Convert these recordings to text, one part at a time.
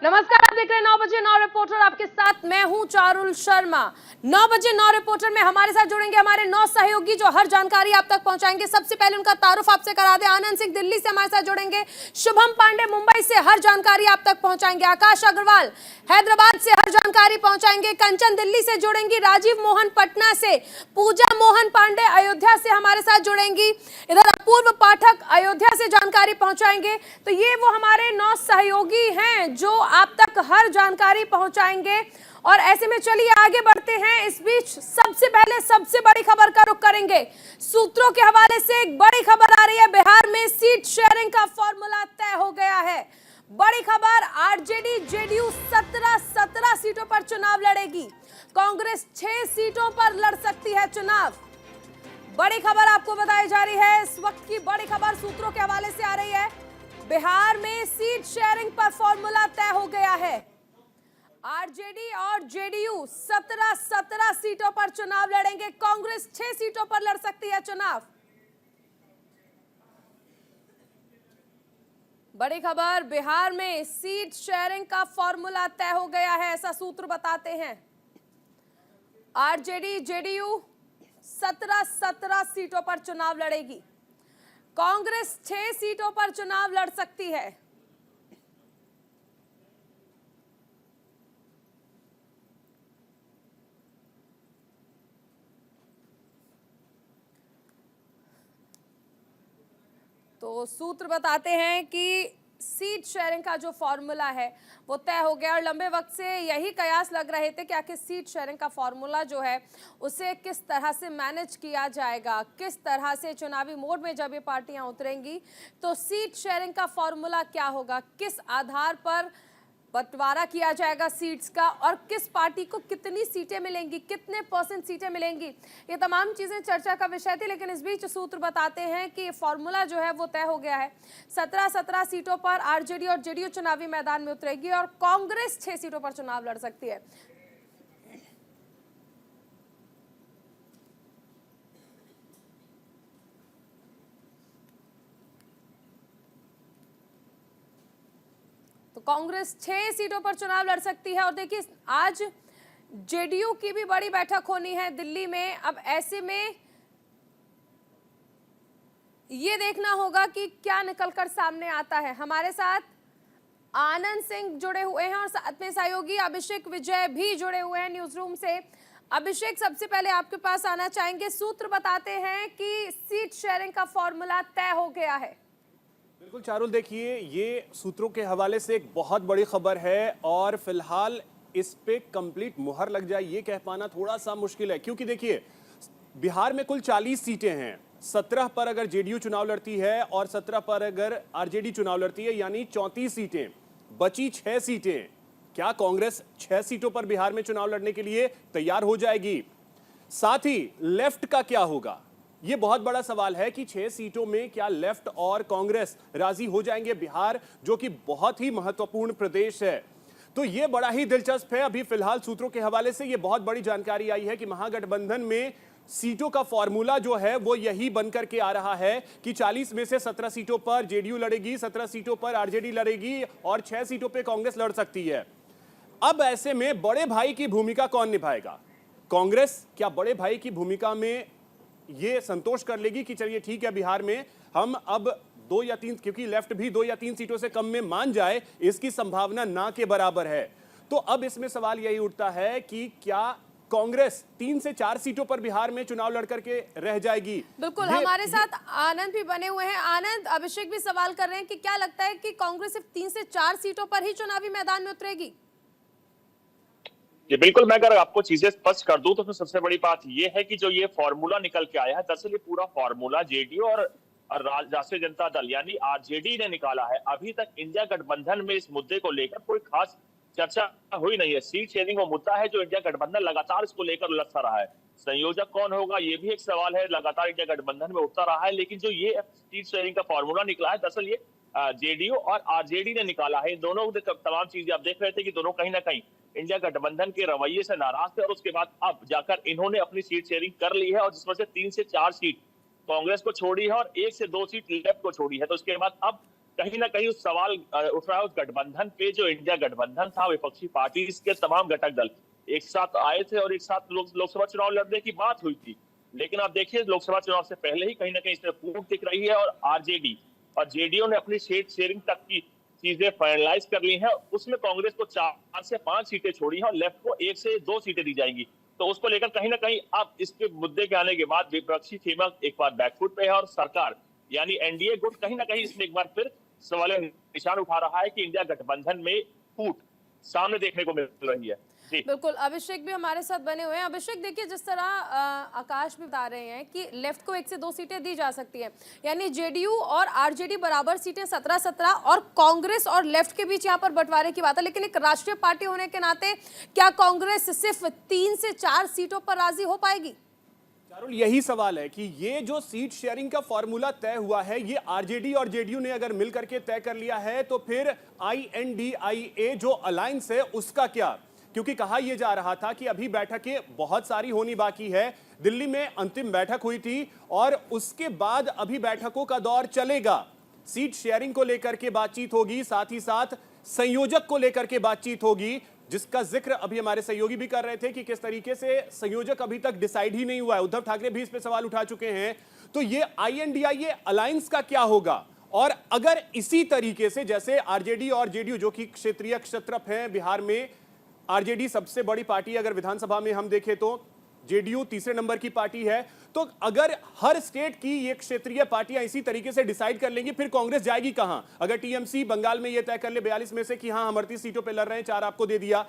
नमस्कार, आप देख रहे हैं 9 बजे 9 रिपोर्टर। आपके साथ मैं हूं चारुल शर्मा। 9 बजे 9 रिपोर्टर में हमारे साथ जुड़ेंगे हमारे 9 सहयोगी जो हर जानकारी आप तक पहुंचाएंगे। सबसे पहले उनका तारुफ आपसे करा दें। आनंद सिंह दिल्ली से हमारे साथ जुड़ेंगे। शुभम पांडे मुंबई से हर जानकारी आप तक पहुंचाएंगे। आकाश अग्रवाल हैदराबाद से हर जानकारी पहुंचाएंगे। कंचन दिल्ली से जुड़ेंगी। राजीव मोहन पटना से, पूजा मोहन पांडे अयोध्या से हमारे साथ जुड़ेंगी। इधर अपूर्व पाठक अयोध्या से जानकारी पहुंचाएंगे। तो ये वो हमारे 9 सहयोगी हैं जो आप तक हर जानकारी पहुंचाएंगे। और ऐसे में चलिए आगे बढ़ते हैं। इस बीच सबसे पहले सबसे बड़ी खबर का रुख करेंगे। सूत्रों के हवाले से एक बड़ी खबर आ रही है। बिहार में सीट शेयरिंग का फॉर्मूला तय हो गया है। बड़ी खबर, आरजेडी जेडीयू 17 सीटों पर चुनाव लड़ेगी। कांग्रेस 6 सीटों पर लड़ सकती है चुनाव। बड़ी खबर आपको बताई जा रही है। इस वक्त की बड़ी खबर सूत्रों के हवाले से आ रही है। बिहार में सीट शेयरिंग पर फॉर्मूला तय हो गया है। आरजेडी और जेडीयू 17 सीटों पर चुनाव लड़ेंगे। कांग्रेस 6 सीटों पर लड़ सकती है चुनाव। बड़ी खबर, बिहार में सीट शेयरिंग का फॉर्मूला तय हो गया है, ऐसा सूत्र बताते हैं। आरजेडी जेडीयू 17 सीटों पर चुनाव लड़ेगी। कांग्रेस 6 सीटों पर चुनाव लड़ सकती है। तो सूत्र बताते हैं कि सीट शेयरिंग का जो फॉर्मूला है वो तय हो गया और लंबे वक्त से यही कयास लग रहे थे कि आखिर सीट शेयरिंग का फॉर्मूला जो है उसे किस तरह से मैनेज किया जाएगा, किस तरह से चुनावी मोड में जब ये पार्टियां उतरेंगी तो सीट शेयरिंग का फॉर्मूला क्या होगा, किस आधार पर बंटवारा किया जाएगा सीट्स का और किस पार्टी को कितनी सीटें मिलेंगी, कितने % सीटें मिलेंगी, ये तमाम चीजें चर्चा का विषय थी। लेकिन इस बीच सूत्र बताते हैं कि फॉर्मूला जो है वो तय हो गया है। 17 सीटों पर आरजेडी और जेडीयू चुनावी मैदान में उतरेगी और कांग्रेस 6 सीटों पर चुनाव लड़ सकती है। तो कांग्रेस 6 सीटों पर चुनाव लड़ सकती है। और देखिए आज जेडीयू की भी बड़ी बैठक होनी है दिल्ली में। अब ऐसे में ये देखना होगा कि क्या निकलकर सामने आता है। हमारे साथ आनंद सिंह जुड़े हुए हैं और साथ में सहयोगी अभिषेक विजय भी जुड़े हुए हैं न्यूज रूम से। अभिषेक, सबसे पहले आपके पास आना चाहेंगे। सूत्र बताते हैं कि सीट शेयरिंग का फॉर्मूला तय हो गया है। बिल्कुल चारुल, देखिए ये सूत्रों के हवाले से एक बहुत बड़ी खबर है और फिलहाल इस पे कंप्लीट मुहर लग जाए ये कह पाना थोड़ा सा मुश्किल है, क्योंकि देखिए बिहार में कुल 40 सीटें हैं। 17 पर अगर जेडीयू चुनाव लड़ती है और 17 पर अगर आरजेडी चुनाव लड़ती है, यानी 34 सीटें। बची 6 सीटें। क्या कांग्रेस 6 सीटों पर बिहार में चुनाव लड़ने के लिए तैयार हो जाएगी? साथ ही लेफ्ट का क्या होगा, ये बहुत बड़ा सवाल है कि 6 सीटों में क्या लेफ्ट और कांग्रेस राजी हो जाएंगे? बिहार जो कि बहुत ही महत्वपूर्ण प्रदेश है, तो ये बड़ा ही दिलचस्प है। अभी फिलहाल सूत्रों के हवाले से ये बहुत बड़ी जानकारी आई है कि महागठबंधन में सीटों का फॉर्मूला जो है वो यही बनकर के आ रहा है कि 40 में से 17 सीटों पर जेडीयू लड़ेगी, 17 सीटों पर आरजेडी लड़ेगी और 6 सीटों पर कांग्रेस लड़ सकती है। अब ऐसे में बड़े भाई की भूमिका कौन निभाएगा? कांग्रेस क्या बड़े भाई की भूमिका में ये संतोष कर लेगी कि चलिए ठीक है, बिहार में हम अब 2 या 3, क्योंकि लेफ्ट भी 2 या 3 सीटों से कम में मान जाए, इसकी संभावना ना के बराबर है। तो अब इसमें सवाल यही उठता है कि क्या कांग्रेस 3 से 4 सीटों पर बिहार में चुनाव लड़कर के रह जाएगी? बिल्कुल, हमारे साथ आनंद भी बने हुए हैं। आनंद, अभिषेक भी सवाल कर रहे हैं कि क्या लगता है कि कांग्रेस सिर्फ 3 से 4 सीटों पर ही चुनावी मैदान में उतरेगी? जी बिल्कुल, मैं अगर आपको चीजें स्पष्ट कर दूं तो फिर सबसे बड़ी बात यह है कि जो ये फॉर्मूला निकल के आया है, दरअसल ये पूरा फॉर्मूला जेडीयू और राष्ट्रीय जनता दल यानी आरजेडी ने निकाला है। अभी तक इंडिया गठबंधन में इस मुद्दे को लेकर कोई खास चर्चा हुई नहीं है। सीट शेयरिंग वो मुद्दा है जो इंडिया गठबंधन लगातार इसको लेकर उलझता रहा है। संयोजक कौन होगा ये भी एक सवाल है, लगातार इंडिया गठबंधन में उठता रहा है। लेकिन जो ये सीट शेयरिंग का फॉर्मूला निकला है, दरअसल ये जेडीयू और आरजेडी ने निकाला है। इन दोनों तमाम चीजें आप देख रहे थे कि दोनों कहीं ना कहीं इंडिया गठबंधन के रवैये से नाराज थे और उसके बाद अब जाकर इन्होंने अपनी सीट शेयरिंग कर ली है और जिसमें से 3 से 4 सीट कांग्रेस को छोड़ी है और 1 से 2 सीट लेफ्ट को छोड़ी है। तो इसके बाद अब कहीं ना कहीं उस सवाल उठ रहा है उस गठबंधन पे, जो इंडिया गठबंधन था, विपक्षी पार्टी के तमाम घटक दल एक साथ आए थे और एक साथ लोकसभा चुनाव लड़ने की बात हुई थी। लेकिन आप देखिए लोकसभा चुनाव से पहले ही कहीं ना कहीं इसमें फूट दिख रही है और आरजेडी और जेडीयू ने अपनी सीट शेयरिंग तक की चीजें फाइनलाइज कर ली हैं। उसमें कांग्रेस को 4 से 5 सीटें छोड़ी हैं और लेफ्ट को 1 से 2 सीटें दी जाएंगी। तो उसको लेकर कहीं ना कहीं अब इसके मुद्दे के आने के बाद विपक्षी खेमा एक बार बैकफुट पे है और सरकार यानी एनडीए गुट कहीं ना कहीं इसमें एक बार फिर सवाल निशान उठा रहा है कि इंडिया गठबंधन में फूट सामने देखने को मिल रही है। जी बिल्कुल, अभिषेक भी हमारे साथ बने हुए हैं। अभिषेक देखिए, जिस तरह आकाश भी बता रहे हैं कि लेफ्ट को 1 से 2 सीटें दी जा सकती हैं, यानी जेडीयू और आरजेडी बराबर सीटें 17-17 और कांग्रेस और लेफ्ट के बीच यहाँ पर बंटवारे की बात है। लेकिन एक राष्ट्रीय पार्टी होने के नाते क्या कांग्रेस सिर्फ 3 से 4 सीटों पर राजी हो पाएगी? चारुल, यही सवाल है कि ये जो सीट शेयरिंग का फॉर्मूला तय हुआ है, ये आरजेडी और जेडीयू ने अगर मिलकर के तय कर लिया है तो फिर INDIA जो अलायंस है उसका क्या? क्योंकि कहा यह जा रहा था कि अभी बैठकें बहुत सारी होनी बाकी है। दिल्ली में अंतिम बैठक हुई थी और उसके बाद अभी बैठकों का दौर चलेगा। सीट शेयरिंग को लेकर के बातचीत होगी, साथ ही साथ संयोजक को लेकर के बातचीत होगी, जिसका जिक्र अभी हमारे सहयोगी भी कर रहे थे कि किस तरीके से संयोजक अभी तक डिसाइड ही नहीं हुआ है। उद्धव ठाकरे भी इस पे सवाल उठा चुके हैं। तो ये INDIA अलायंस का क्या होगा? और अगर इसी तरीके से जैसे आरजेडी और जेडीयू जो कि क्षेत्रीय क्षत्रप हैं, बिहार में आरजेडी सबसे बड़ी पार्टी, अगर विधानसभा में हम देखें तो जेडीयू तीसरे नंबर की पार्टी है, तो अगर हर स्टेट की ये क्षेत्रीय पार्टियां इसी तरीके से डिसाइड कर लेंगी, फिर कांग्रेस जाएगी कहां? अगर टीएमसी बंगाल में ये तय कर ले 42 में से कि हां हम 38 सीटों पे लड़ रहे हैं, 4 आपको दे दिया,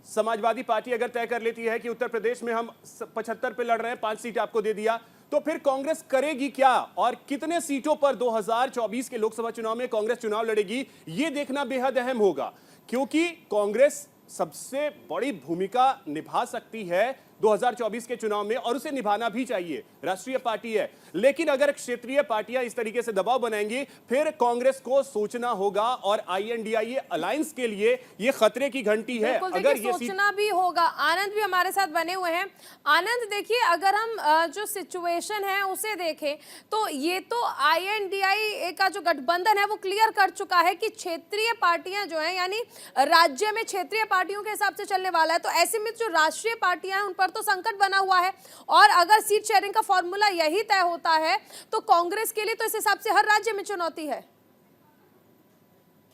समाजवादी पार्टी अगर तय कर लेती है कि उत्तर प्रदेश में हम 75 पे लड़ रहे हैं, 5 सीट आपको दे दिया, तो फिर कांग्रेस करेगी क्या और कितने सीटों पर 2024 के लोकसभा चुनाव में कांग्रेस चुनाव लड़ेगी, ये देखना बेहद अहम होगा। क्योंकि कांग्रेस सबसे बड़ी भूमिका निभा सकती है 2024 के चुनाव में और उसे निभाना भी चाहिए, राष्ट्रीय पार्टी है। लेकिन अगर क्षेत्रीय पार्टियां इस तरीके से दबाव बनाएंगी, फिर कांग्रेस को सोचना होगा और INDIA अलायंस के लिए ये खतरे की घंटी है। अगर ये सोचना भी होगा। आनंद भी हमारे साथ बने हुए हैं। आनंद देखिए, अगर हम जो सिचुएशन है उसे देखें तो ये तो INDIA का जो गठबंधन है वो क्लियर कर चुका है कि क्षेत्रीय पार्टियां जो है, यानी राज्य में क्षेत्रीय पार्टियों के हिसाब से चलने वाला है। तो ऐसे में जो राष्ट्रीय पार्टियां हैं उन पर तो संकट बना हुआ है और अगर सीट शेयरिंग का फॉर्मूला यही तय होता है तो कांग्रेस के लिए तो इस हिसाब से हर राज्य में चुनौती है।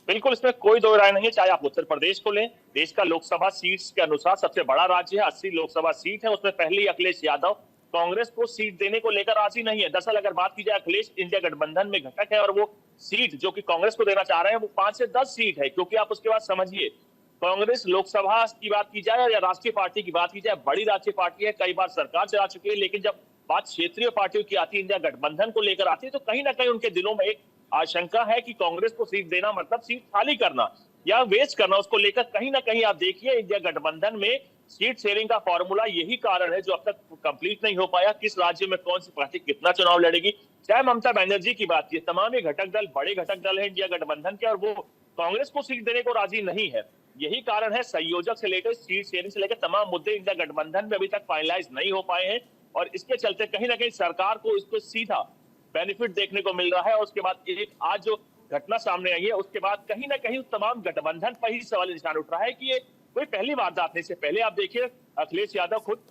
बिल्कुल, इसमें कोई दो राय नहीं है। चाहे आप उत्तर प्रदेश को लें, देश का लोकसभा सीट्स के अनुसार सबसे बड़ा राज्य है, 80 लोकसभा सीट है, उसमें पहले ही अखिलेश यादव कांग्रेस को सीट देने को लेकर राजी नहीं है। दरअसल अगर बात की जाए, अखिलेश इंडिया गठबंधन में घटक है और वो सीट जो कि कांग्रेस को देना चाह रहे हैं वो 5 से 10 सीट है। क्योंकि आप उसके बाद समझिए, कांग्रेस लोकसभा की बात की जाए या राष्ट्रीय पार्टी की बात की जाए, बड़ी राष्ट्रीय पार्टी है, कई बार सरकार चला चुकी है, लेकिन जब बात क्षेत्रीय पार्टियों की आती है, इंडिया गठबंधन को लेकर आती है, तो कहीं ना कहीं उनके दिलों में एक आशंका है कि कांग्रेस को सीट देना मतलब सीट खाली करना या वेस्ट करना। उसको लेकर कहीं ना कहीं आप देखिए, इंडिया गठबंधन में सीट शेयरिंग का फॉर्मूला यही कारण है जो अब तक कंप्लीट नहीं हो पाया। किस राज्य में कौन सी पार्टी कितना चुनाव लड़ेगी, चाहे ममता बनर्जी की बात की, तमाम ये घटक दल बड़े घटक दल है इंडिया गठबंधन के और वो कांग्रेस को सीट देने को राजी नहीं है। यही कारण है, संयोजक से लेकर सीट शेयरिंग से लेकर तमाम मुद्दे इंडिया गठबंधन में अभी तक फाइनलाइज नहीं हो पाए हैं और इसके चलते कहीं ना कहीं सरकार को इसको सीधा बेनिफिट देखने को मिल रहा है। और उसके बाद एक आज जो घटना सामने आई है उसके बाद कहीं ना कहीं तमाम गठबंधन पर ही सवाल निशान उठ रहा है कि ये कोई पहली वारदात नहीं। से पहले आप देखिए, अखिलेश यादव खुद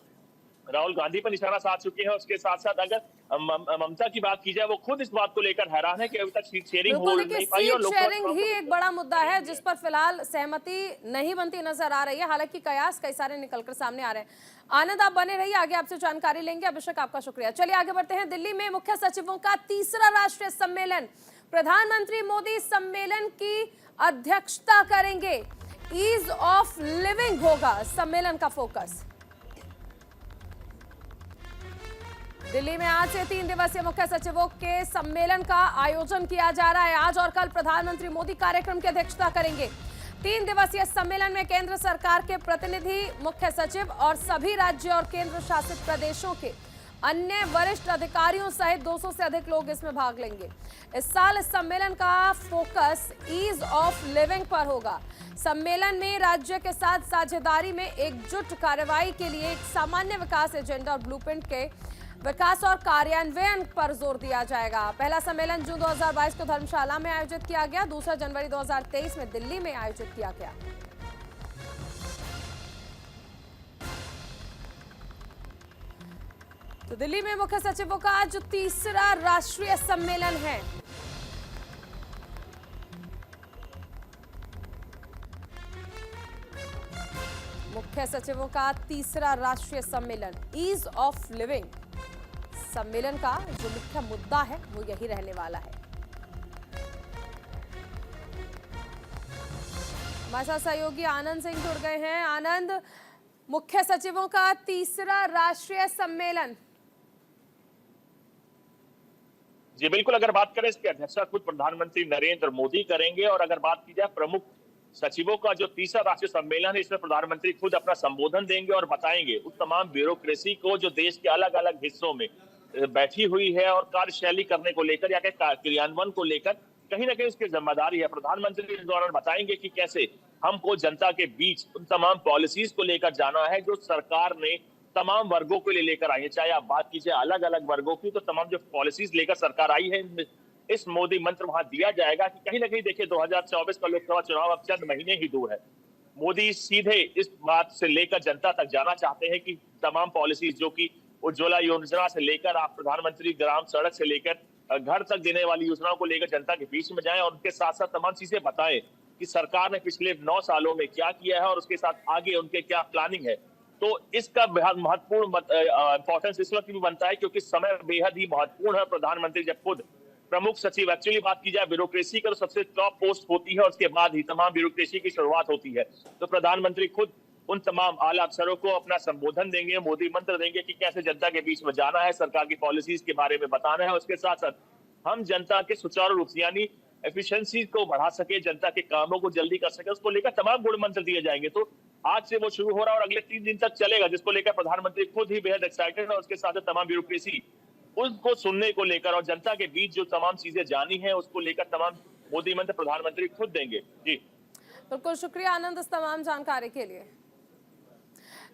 राहुल गांधी पर निशाना साध चुके हैं। उसके साथ साथ अगर ममता की बात की जाए, वो खुद इस बात को लेकर हैरान है कि अभी तक सीट शेयरिंग हो नहीं पाई और शेयरिंग ही एक बड़ा मुद्दा है जिस पर फिलहाल सहमति नहीं बनती नजर आ रही है। हालांकि कयास कई सारे निकलकर सामने आ रहे हैं। आनंद, आप बने रहिए, आगे आपसे जानकारी लेंगे। अभिषेक, आपका शुक्रिया। चलिए आगे बढ़ते हैं। दिल्ली में मुख्य सचिवों का तीसरा राष्ट्रीय सम्मेलन, प्रधानमंत्री मोदी सम्मेलन की अध्यक्षता करेंगे। ईज ऑफ लिविंग होगा सम्मेलन का फोकस। दिल्ली में आज से 3 दिवसीय मुख्य सचिवों के सम्मेलन का आयोजन किया जा रहा है। आज और कल प्रधानमंत्री मोदी कार्यक्रम की अध्यक्षता करेंगे। 3 दिवसीय सम्मेलन में केंद्र सरकार के प्रतिनिधि, मुख्य सचिव और सभी राज्य और केंद्र शासित प्रदेशों के अन्य वरिष्ठ अधिकारियों सहित 200 से अधिक लोग इसमें भाग लेंगे। इस साल इस सम्मेलन का फोकस ईज ऑफ लिविंग पर होगा। सम्मेलन में राज्य के साथ साझेदारी में एकजुट कार्रवाई के लिए एक सामान्य विकास एजेंडा और ब्लूप्रिंट के विकास और कार्यान्वयन पर जोर दिया जाएगा। पहला सम्मेलन जून 2022 को धर्मशाला में आयोजित किया गया, दूसरा जनवरी 2023 में दिल्ली में आयोजित किया गया। तो दिल्ली में मुख्य सचिवों का आज तीसरा राष्ट्रीय सम्मेलन है। मुख्य सचिवों का तीसरा राष्ट्रीय सम्मेलन ईज ऑफ लिविंग सम्मेलन का जो मुख्य मुद्दा है वो यही रहने वाला है। हमारे साथ सहयोगी आनंद सिंह जुड़ गए हैं। आनंद, मुख्य सचिवों का तीसरा राष्ट्रीय सम्मेलन। जी बिल्कुल, अगर बात करें इसकी अध्यक्षता खुद प्रधानमंत्री नरेंद्र मोदी करेंगे, और अगर बात की जाए प्रमुख सचिवों का जो तीसरा राष्ट्रीय सम्मेलन है, इसमें प्रधानमंत्री खुद अपना संबोधन देंगे और बताएंगे उस तमाम ब्यूरोक्रेसी को जो देश के अलग अलग हिस्सों में बैठी हुई है और कार्यशैली करने को लेकर या क्रियान्वयन को लेकर कहीं ना कहीं उसकी जिम्मेदारी है। प्रधानमंत्री इस दौरान बताएंगे कि कैसे हमको जनता के बीच उन तमाम पॉलिसीज को लेकर जाना है जो सरकार ने तमाम वर्गों के लिए लेकर आई है। चाहे आप बात कीजिए अलग अलग वर्गों की, तो तमाम जो पॉलिसीज लेकर सरकार आई है, इस मोदी मंत्र वहां दिया जाएगा कि कहीं ना कहीं देखिए 2024 का लोकसभा चुनाव अब चंद महीने ही दूर है। मोदी सीधे इस बात से लेकर जनता तक जाना चाहते हैं कि तमाम पॉलिसीज जो कि उज्ज्वला योजना से लेकर आप प्रधानमंत्री ग्राम सड़क से लेकर घर तक देने वाली योजनाओं को लेकर जनता के बीच में जाएं, और उनके साथ साथ तमाम चीजें बताएं कि सरकार ने पिछले 9 सालों में क्या किया है और उसके साथ आगे उनके क्या प्लानिंग है। तो इसका बेहद महत्वपूर्ण इंपॉर्टेंस इस वक्त भी बनता है क्योंकि समय बेहद ही महत्वपूर्ण है। प्रधानमंत्री जब खुद प्रमुख सचिव, एक्चुअली बात की जाए ब्यूरोक्रेसी का तो सबसे टॉप पोस्ट होती है और उसके बाद ही तमाम ब्यूरोक्रेसी की शुरुआत होती है। तो प्रधानमंत्री खुद उन तमाम आला अफसरों को अपना संबोधन देंगे, मोदी मंत्र देंगे कि कैसे जनता के बीच में जाना है, सरकार की पॉलिसीज के बारे में बताना है। उसके साथ साथ हम जनता के सुचारू रूप से यानी एफिशिएंसी को बढ़ा सके, जनता के कामों को जल्दी कर सके, उसको लेकर तमाम गुण मंत्र दिए जाएंगे। तो आज से वो शुरू हो रहा है और अगले 3 दिन तक चलेगा, जिसको लेकर प्रधानमंत्री खुद ही बेहद एक्साइटेड है। उसके साथ तमाम ब्यूरोक्रेसी उसको सुनने को लेकर और जनता के बीच जो तमाम चीजें जानी है उसको लेकर तमाम मोदी मंत्र प्रधानमंत्री खुद देंगे। जी बिल्कुल, शुक्रिया आनंद इस तमाम जानकारी के लिए।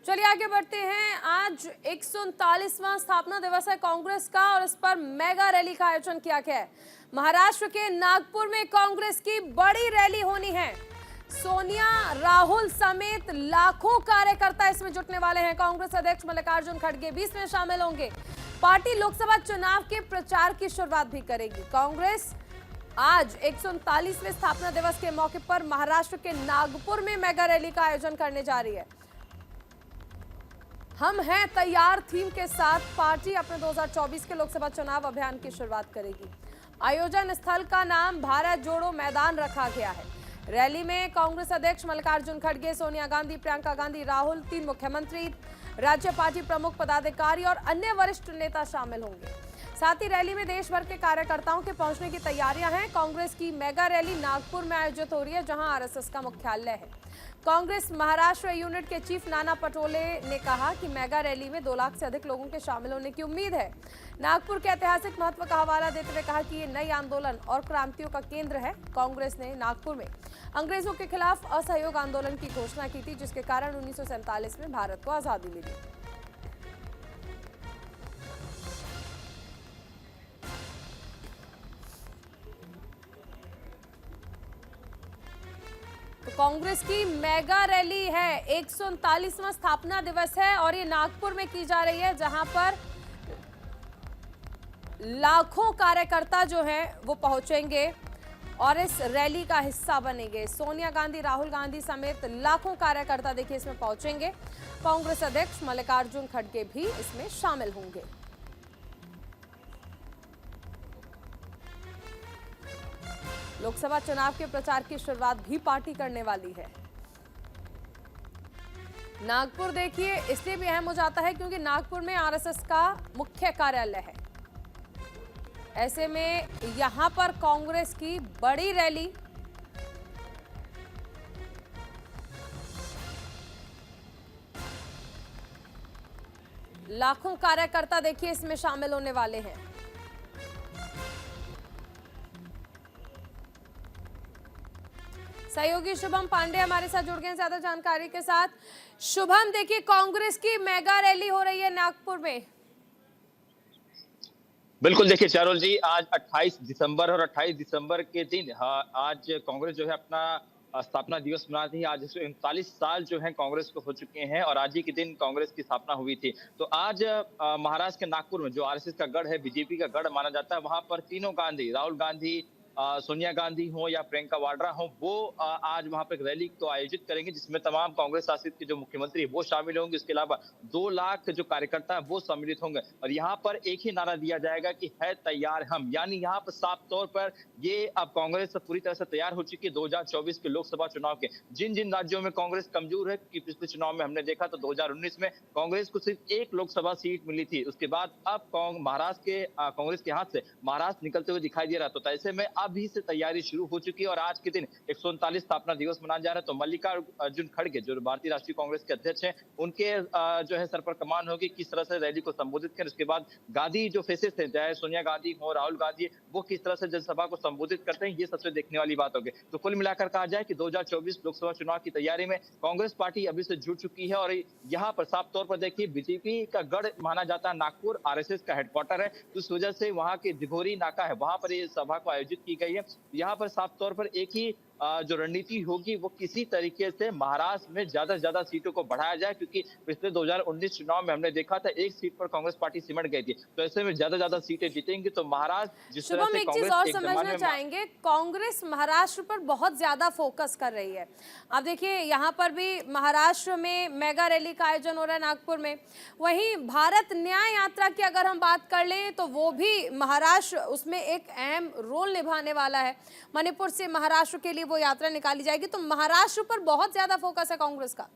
चलिए आगे बढ़ते हैं। आज 139वां स्थापना दिवस है कांग्रेस का और इस पर मेगा रैली का आयोजन किया गया है। महाराष्ट्र के नागपुर में कांग्रेस की बड़ी रैली होनी है। सोनिया, राहुल समेत लाखों कार्यकर्ता इसमें जुटने वाले हैं। कांग्रेस अध्यक्ष मल्लिकार्जुन खड़गे भी इसमें शामिल होंगे। पार्टी लोकसभा चुनाव के प्रचार की शुरुआत भी करेगी। कांग्रेस आज 139वें स्थापना दिवस के मौके पर महाराष्ट्र के नागपुर में मेगा रैली का आयोजन करने जा रही है। हम हैं तैयार थीम के साथ पार्टी अपने 2024 के लोकसभा चुनाव अभियान की शुरुआत करेगी। आयोजन स्थल का नाम भारत जोड़ो मैदान रखा गया है। रैली में कांग्रेस अध्यक्ष मल्लिकार्जुन खड़गे, सोनिया गांधी, प्रियंका गांधी, राहुल, 3 मुख्यमंत्री, राज्य पार्टी प्रमुख पदाधिकारी और अन्य वरिष्ठ नेता शामिल होंगे। साथ ही रैली में देश भर के कार्यकर्ताओं के पहुंचने की तैयारियां हैं। कांग्रेस की मेगा रैली नागपुर में आयोजित हो रही है, जहां आरएसएस का मुख्यालय है। कांग्रेस महाराष्ट्र यूनिट के चीफ नाना पटोले ने कहा कि मेगा रैली में 2 लाख से अधिक लोगों के शामिल होने की उम्मीद है। नागपुर के ऐतिहासिक महत्व का हवाला देते हुए कहा कि ये नई आंदोलन और क्रांतियों का केंद्र है। कांग्रेस ने नागपुर में अंग्रेजों के खिलाफ असहयोग आंदोलन की घोषणा की थी, जिसके कारण 1947 में भारत को आजादी मिली। तो कांग्रेस की मेगा रैली है, 139वां स्थापना दिवस है और ये नागपुर में की जा रही है, जहां पर लाखों कार्यकर्ता जो हैं वो पहुंचेंगे और इस रैली का हिस्सा बनेंगे। सोनिया गांधी, राहुल गांधी समेत लाखों कार्यकर्ता देखिए इसमें पहुंचेंगे। कांग्रेस अध्यक्ष मल्लिकार्जुन खड़गे भी इसमें शामिल होंगे। लोकसभा चुनाव के प्रचार की शुरुआत भी पार्टी करने वाली है। नागपुर देखिए इसलिए भी अहम हो जाता है क्योंकि नागपुर में आरएसएस का मुख्य कार्यालय है। ऐसे में यहां पर कांग्रेस की बड़ी रैली लाखों कार्यकर्ता देखिए इसमें शामिल होने वाले हैं। सहयोगी शुभम पांडे हमारे साथ जुड़ गए हैं ज्यादा जानकारी के साथ। शुभम, देखिए कांग्रेस की मेगा रैली हो रही है नागपुर में। बिल्कुल, देखिए चारुल जी, आज 28 दिसंबर और 28 दिसंबर के दिन आज कांग्रेस जो है अपना स्थापना दिवस मना रही है। आज 139 साल जो है कांग्रेस को हो चुके हैं और आज ही के दिन कांग्रेस की स्थापना हुई थी। तो आज महाराष्ट्र के नागपुर में जो आरएसएस का गढ़ है, बीजेपी का गढ़ माना जाता है, वहां पर तीनों गांधी, राहुल गांधी, सोनिया गांधी हो या प्रियंका वाड्रा हो, वो आज वहां पर एक रैली को आयोजित करेंगे जिसमें तमाम कांग्रेस शासित के जो मुख्यमंत्री है वो शामिल होंगे। इसके अलावा 2 लाख जो कार्यकर्ता है वो सम्मिलित होंगे और यहाँ पर एक ही नारा दिया जाएगा कि है तैयार हम। यानी यहाँ पर साफ तौर पर ये अब कांग्रेस पूरी तरह से तैयार हो चुकी है 2024 के लोकसभा चुनाव के। जिन जिन राज्यों में कांग्रेस कमजोर है, कि पिछले चुनाव में हमने देखा तो 2019 में कांग्रेस को सिर्फ 1 लोकसभा सीट मिली थी। उसके बाद अब महाराष्ट्र के कांग्रेस के हाथ से महाराष्ट्र निकलते हुए दिखाई दे रहा। तो ऐसे में अभी से तैयारी शुरू हो चुकी है और आज के दिन 139 स्थापना दिवस मनाया जा रहा है। तो मल्लिकार्जुन खड़गे जो भारतीय राष्ट्रीय कांग्रेस के अध्यक्ष हैं, उनके जो है सर पर कमान होगी किस तरह से रैली को संबोधित करें। उसके बाद गांधी जो फेसेस थे, चाहे सोनिया गांधी हो, राहुल गांधी, वो किस तरह से जनसभा को संबोधित करते हैं, ये सबसे देखने वाली बात होगी। तो कुल मिलाकर कहा जाए कि 2024 लोकसभा चुनाव की तैयारी में कांग्रेस पार्टी अभी से जुट चुकी है और यहाँ पर साफ तौर पर देखिए बीजेपी का गढ़ माना जाता है नागपुर, आरएसएस का हेडक्वार्टर है, तो इस वजह से वहां के दिघोरी नाका है, वहां पर ये सभा को आयोजित की गई है। यहाँ पर साफ तौर पर एक ही जो रणनीति होगी वो किसी तरीके से महाराष्ट्र में ज्यादा से ज्यादा सीटों को बढ़ाया जाए, क्योंकि पिछले 2019 चुनाव में हमने देखा था 1 सीट पर कांग्रेस पार्टी सिमट गई थी। तो ऐसे में ज्यादा सीटें जीतेंगी तो महाराष्ट्र जिस तरह से एक चीज और समझना चाहेंगे, कांग्रेस महाराष्ट्र पर बहुत ज्यादा फोकस कर रही है। अब देखिए यहाँ पर भी महाराष्ट्र में मेगा रैली का आयोजन हो रहा है नागपुर में, वहीं भारत न्याय यात्रा की अगर हम बात कर लें तो वो भी महाराष्ट्र उसमें एक अहम रोल निभाने वाला है। मणिपुर से महाराष्ट्र के लिए वो यात्रा निकाली जाएगी, तो महाराष्ट्र पर बहुत ज्यादा फोकस है कांग्रेस का।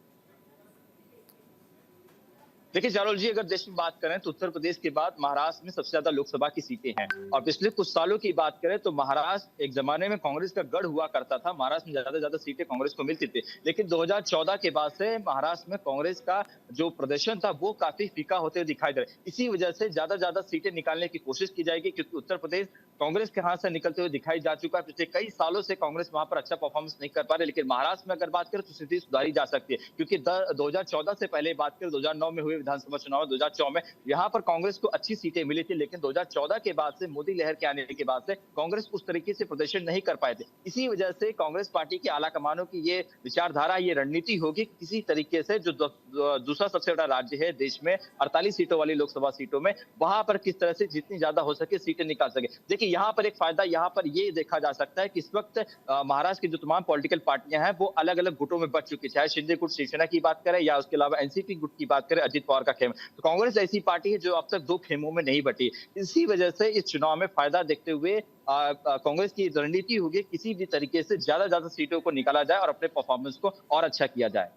देखिए जारोल जी, अगर देश में बात करें तो उत्तर प्रदेश के बाद महाराष्ट्र में सबसे ज्यादा लोकसभा की सीटें हैं और पिछले कुछ सालों की बात करें तो महाराष्ट्र एक जमाने में कांग्रेस का गढ़ हुआ करता था। महाराष्ट्र में ज्यादा से ज्यादा सीटें कांग्रेस को मिलती थी, लेकिन 2014 के बाद से महाराष्ट्र में कांग्रेस का जो प्रदर्शन था वो काफी फीका होते हुए दिखाई दे रहा है। इसी वजह से ज्यादा सीटें निकालने की कोशिश की जाएगी, क्योंकि उत्तर प्रदेश कांग्रेस के हाथ से निकलते हुए दिखाई जा चुका है। पिछले कई सालों से कांग्रेस वहां पर अच्छा परफॉर्मेंस नहीं कर पा रहे, लेकिन महाराष्ट्र में अगर बात करें तो स्थिति सुधारी जा सकती है, क्योंकि 2014 से पहले बात करें 2009 में हुए विधानसभा चुनाव, 2014 में यहाँ पर कांग्रेस को अच्छी सीटें मिली थी, लेकिन 2014 के बाद से मोदी लहर के आने के बाद से कांग्रेस उस तरीके से प्रदर्शन नहीं कर पाए थे। इसी वजह से कांग्रेस पार्टी के आला कमानों की ये विचारधारा, ये रणनीति होगी किसी तरीके से जो दूसरा सबसे बड़ा राज्य है देश में 48 सीटों वाली लोकसभा सीटों में, वहां पर किस तरह से जितनी ज्यादा हो सके सीटें निकाल सके। देखिए यहाँ पर एक फायदा यहाँ पर ये देखा जा सकता है कि इस वक्त महाराष्ट्र की जो तमाम पॉलिटिकल पार्टियां हैं वो अलग अलग गुटों में बट चुकी, चाहे शिंदे गुट शिवसेना की बात करें या उसके अलावा एनसीपी गुट की बात करें, अजित पवार का खेम। तो कांग्रेस ऐसी पार्टी है जो अब तक 2 खेमों में नहीं बटी। इसी वजह से इस चुनाव में फायदा देखते हुए कांग्रेस की रणनीति होगी किसी भी तरीके से ज्यादा सीटों को निकाला जाए और अपने परफॉर्मेंस को और अच्छा किया जाए।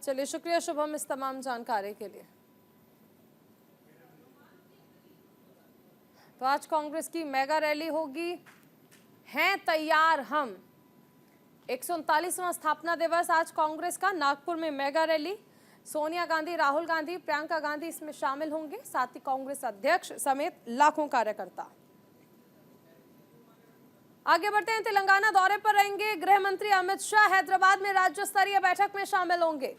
चलिए, शुक्रिया शुभम इस तमाम जानकारी के लिए। तो आज कांग्रेस की मेगा रैली होगी, हैं तैयार हम। 139वां स्थापना दिवस आज कांग्रेस का, नागपुर में मेगा रैली। सोनिया गांधी, राहुल गांधी, प्रियंका गांधी इसमें शामिल होंगे, साथ ही कांग्रेस अध्यक्ष समेत लाखों कार्यकर्ता। आगे बढ़ते हैं, तेलंगाना दौरे पर रहेंगे गृह मंत्री अमित शाह। हैदराबाद में राज्य स्तरीय बैठक में शामिल होंगे।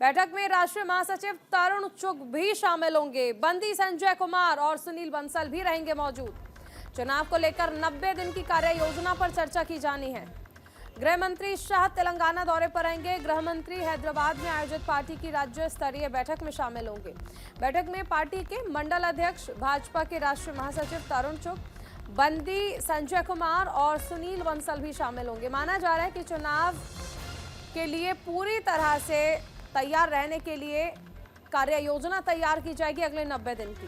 बैठक में राष्ट्रीय महासचिव तरुण चुग भी शामिल होंगे। बंदी संजय कुमार और सुनील बंसल भी रहेंगे मौजूद। चुनाव को लेकर 90 दिन की कार्य योजना पर चर्चा की जानी है। गृह मंत्री शाह तेलंगाना दौरे पर रहेंगे। गृह मंत्री हैदराबाद में आयोजित पार्टी की राज्य स्तरीय बैठक में शामिल होंगे। बैठक में पार्टी के मंडल अध्यक्ष, भाजपा के राष्ट्रीय महासचिव तरुण चुग, बंदी संजय कुमार और सुनील बंसल भी शामिल होंगे। माना जा रहा है कि चुनाव के लिए पूरी तरह से तैयार रहने के लिए कार्य योजना तैयार की जाएगी अगले 90 दिन की।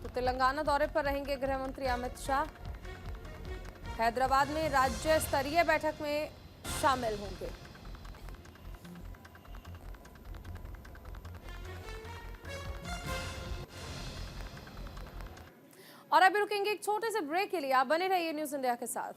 तो तेलंगाना दौरे पर रहेंगे गृह मंत्री अमित शाह। हैदराबाद में राज्य स्तरीय बैठक में शामिल होंगे। और अभी रुकेंगे एक छोटे से ब्रेक के लिए। आप बने रहिए न्यूज़ इंडिया के साथ।